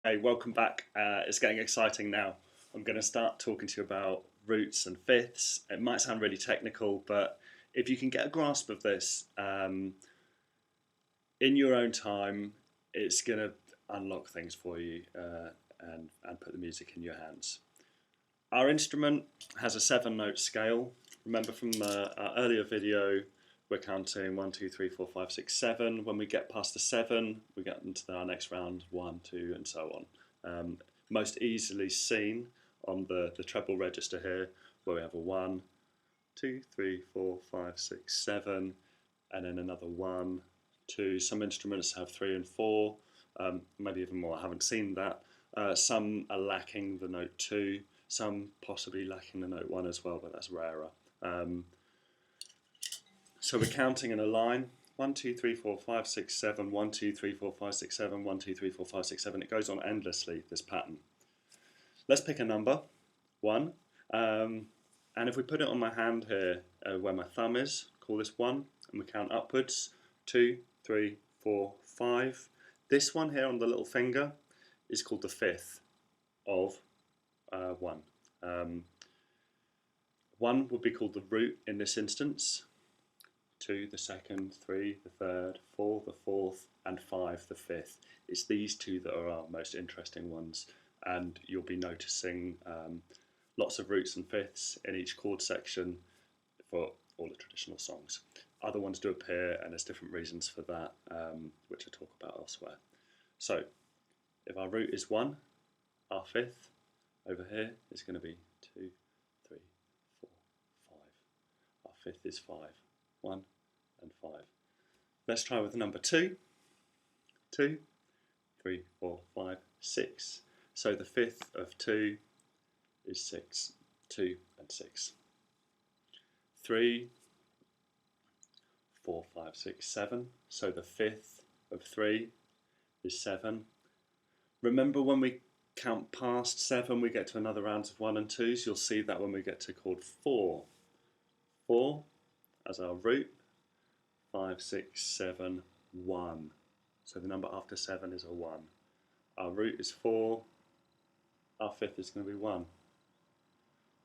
Hey, welcome back. It's getting exciting now. I'm going to start talking to you about roots and fifths. It might sound really technical, but if you can get a grasp of this in your own time, it's going to unlock things for you and put the music in your hands. Our instrument has a 7-note scale. Remember from our earlier video, we're counting 1, 2, 3, 4, 5, 6, 7. When we get past the 7, we get into our next round, 1, 2, and so on. Most easily seen on the treble register here, where we have a 1, 2, 3, 4, 5, 6, 7, and then another 1, 2. Some instruments have 3 and 4, maybe even more. I haven't seen that. Some are lacking the note 2, some possibly lacking the note 1 as well, but that's rarer. So we're counting in a line. 1, 2, 3, 4, 5, 6, 7, 1, 2, 3, 4, 5, 6, 7, 1, 2, 3, 4, 5, 6, 7. It goes on endlessly, this pattern. Let's pick a number, 1. And if we put it on my hand here, where my thumb is, call this 1, and we count upwards, 2, 3, 4, 5. This one here on the little finger is called the fifth of 1. 1 would be called the root in this instance. 2, the second, 3, the third, 4, the fourth, and 5, the fifth. It's these two that are our most interesting ones, and you'll be noticing lots of roots and fifths in each chord section for all the traditional songs. Other ones do appear, and there's different reasons for that, which I talk about elsewhere. So, if our root is 1, our fifth over here is going to be 2, 3, 4, 5. Our fifth is 5. 1 and 5. Let's try with the number 2. 2, 3, 4, 5, 6. So the fifth of 2 is 6. 2 and 6. 3, 4, 5, 6, 7. So the fifth of 3 is 7. Remember when we count past 7, we get to another round of 1 and 2s. You'll see that when we get to chord 4. 4 as our root, 5, 6, 7, 1. So the number after 7 is a 1. Our root is 4, our fifth is going to be 1.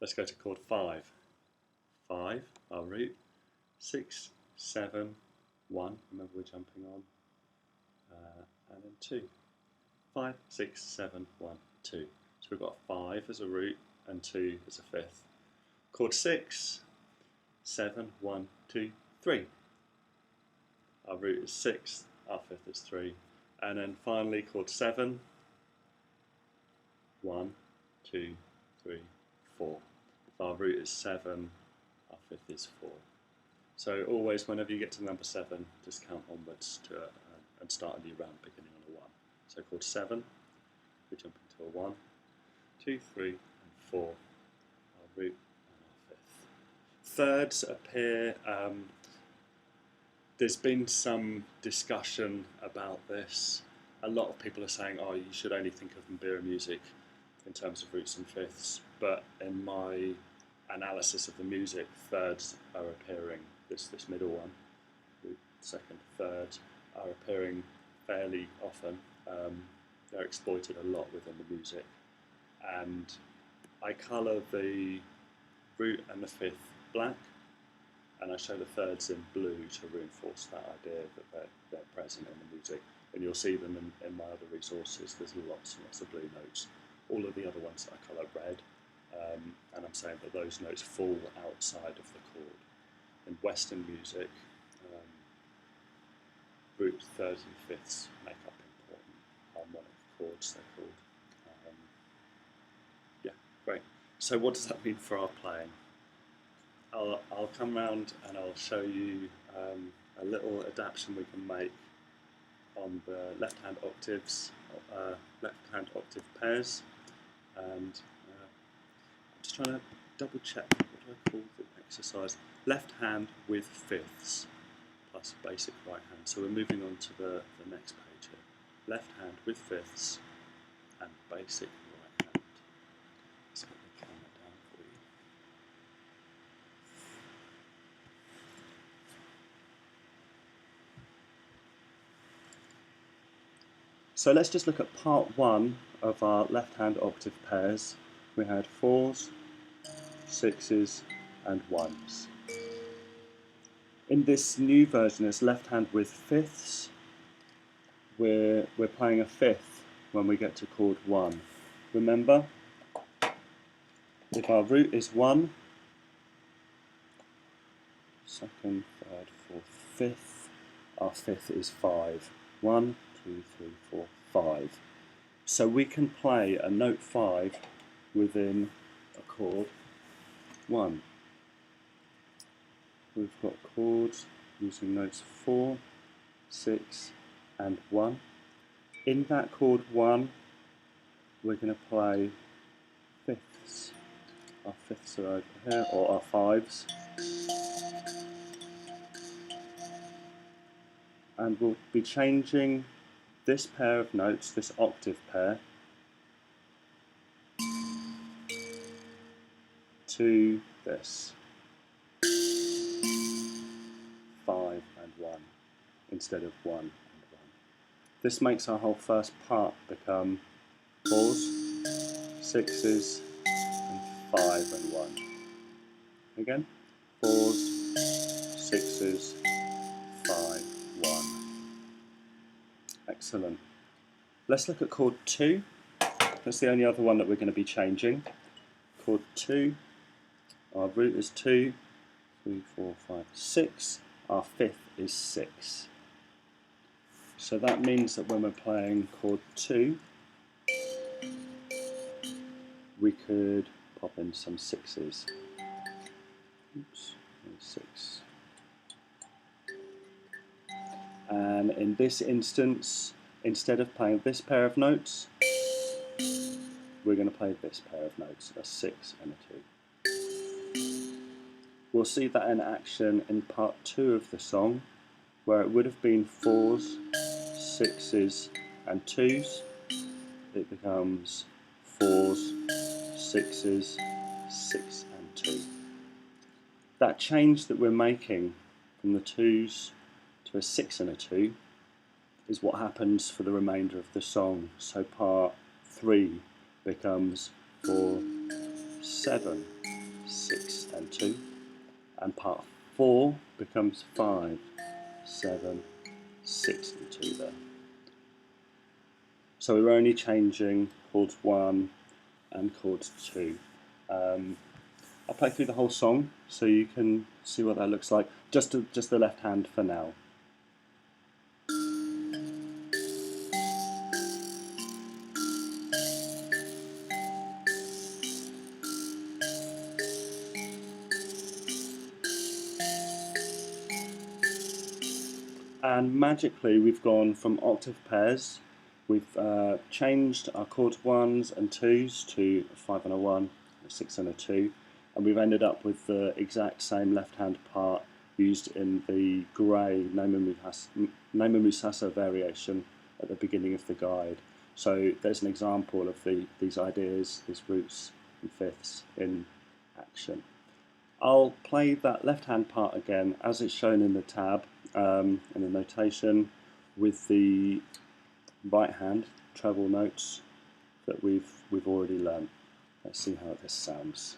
Let's go to chord 5. 5, our root, 6, 7, 1. Remember we're jumping on. And then 2. 5, 6, 7, 1, 2. So we've got 5 as a root and 2 as a fifth. Chord 6, 7, 1, 2, 3. Our root is 6, our fifth is 3. And then finally chord 7, 1, 2, 3, 4. If our root is 7, our fifth is 4. So always whenever you get to number 7, just count onwards to and start a new round beginning on a 1. So chord 7, we jump into a 1, 2, 3, and 4. Our root and our fifth. Thirds appear. There's been some discussion about this. A lot of people are saying, oh, you should only think of Mbira music in terms of roots and fifths, but in my analysis of the music, thirds are appearing, this middle one, root, second, third, are appearing fairly often. They're exploited a lot within the music, and I colour the root and the fifth black, and I show the thirds in blue to reinforce that idea that they're present in the music. And you'll see them in my other resources. There's lots and lots of blue notes. All of the other ones I colour red, and I'm saying that those notes fall outside of the chord. In Western music, roots, thirds and fifths make up important harmonic chords, they're called. Yeah, great. So what does that mean for our playing? I'll come round and I'll show you a little adaptation we can make on the left-hand octaves, left-hand octave pairs, and I'm just trying to double check, what do I call the exercise? Left hand with fifths plus basic right hand. So we're moving on to the next page here. Left hand with fifths and basic right hand. Let's get the camera down for you. So let's just look at part 1 of our left-hand octave pairs. We had 4s, 6s and 1s. In this new version, it's left hand with 5ths. We're playing a 5th when we get to chord 1. Remember, if our root is 1, 2nd, 3rd, 4th, 5th, our 5th is 5. 1, 2, 3, 4, 5. So we can play a note 5 within a chord 1. We've got chords using notes 4, 6 and 1. In that chord 1, we're going to play 5ths. Our 5ths are over here, or our 5s. And we'll be changing this pair of notes, this octave pair, to this. 5 and 1 instead of 1 and 1. This makes our whole first part become 4s, 6s and 5 and 1. Again, 4s, 6s, 5, 1. Excellent. Let's look at chord 2. That's the only other one that we're going to be changing. Chord 2, our root is 2, 3, 4, 5, 6. Our 5th is 6. So that means that when we're playing chord 2, we could pop in some 6s. Oops, 6. And in this instance, instead of playing this pair of notes, we're going to play this pair of notes, a 6 and a 2. We'll see that in action in part 2 of the song, where it would have been 4s, 6s and 2s. It becomes 4s, 6s, 6 and 2. That change that we're making from the 2s to a 6 and a 2 is what happens for the remainder of the song. So part 3 becomes 4, 7, 6 and 2. And part 4 becomes 5, 7, 6 and 2 there. So we're only changing chords 1 and chords 2. I'll play through the whole song so you can see what that looks like. Just the left hand for now. And magically we've gone from octave pairs, we've changed our chords 1s and 2s to a 5 and a 1, a 6 and a 2, and we've ended up with the exact same left-hand part used in the grey Noma Musasa variation at the beginning of the guide. So there's an example of these ideas, these roots and fifths in action. I'll play that left-hand part again as it's shown in the tab, in the notation, with the right hand treble notes that we've already learned. Let's see how this sounds.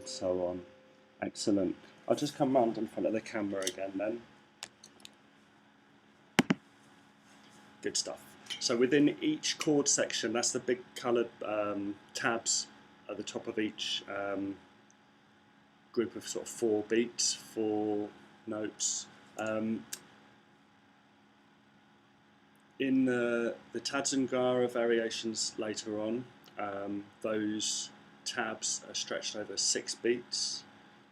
So on. Excellent. I'll just come round in front of the camera again then. Good stuff. So within each chord section, that's the big coloured tabs at the top of each group of sort of 4 beats, 4 notes. In the Tadzungara variations later on, those tabs are stretched over 6 beats,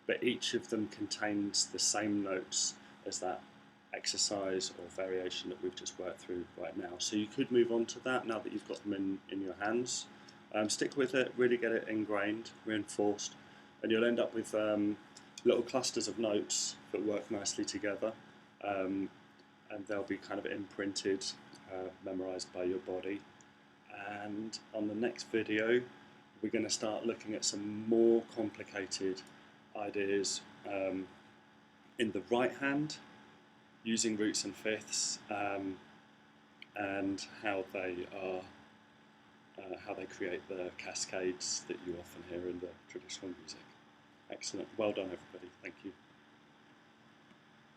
but each of them contains the same notes as that exercise or variation that we've just worked through right now. So you could move on to that now that you've got them in your hands. Stick with it, really get it ingrained, reinforced, and you'll end up with little clusters of notes that work nicely together, and they'll be kind of imprinted, memorized by your body. And on the next video, we're going to start looking at some more complicated ideas in the right hand, using roots and fifths, and how they create the cascades that you often hear in the traditional music. Excellent. Well done, everybody. Thank you.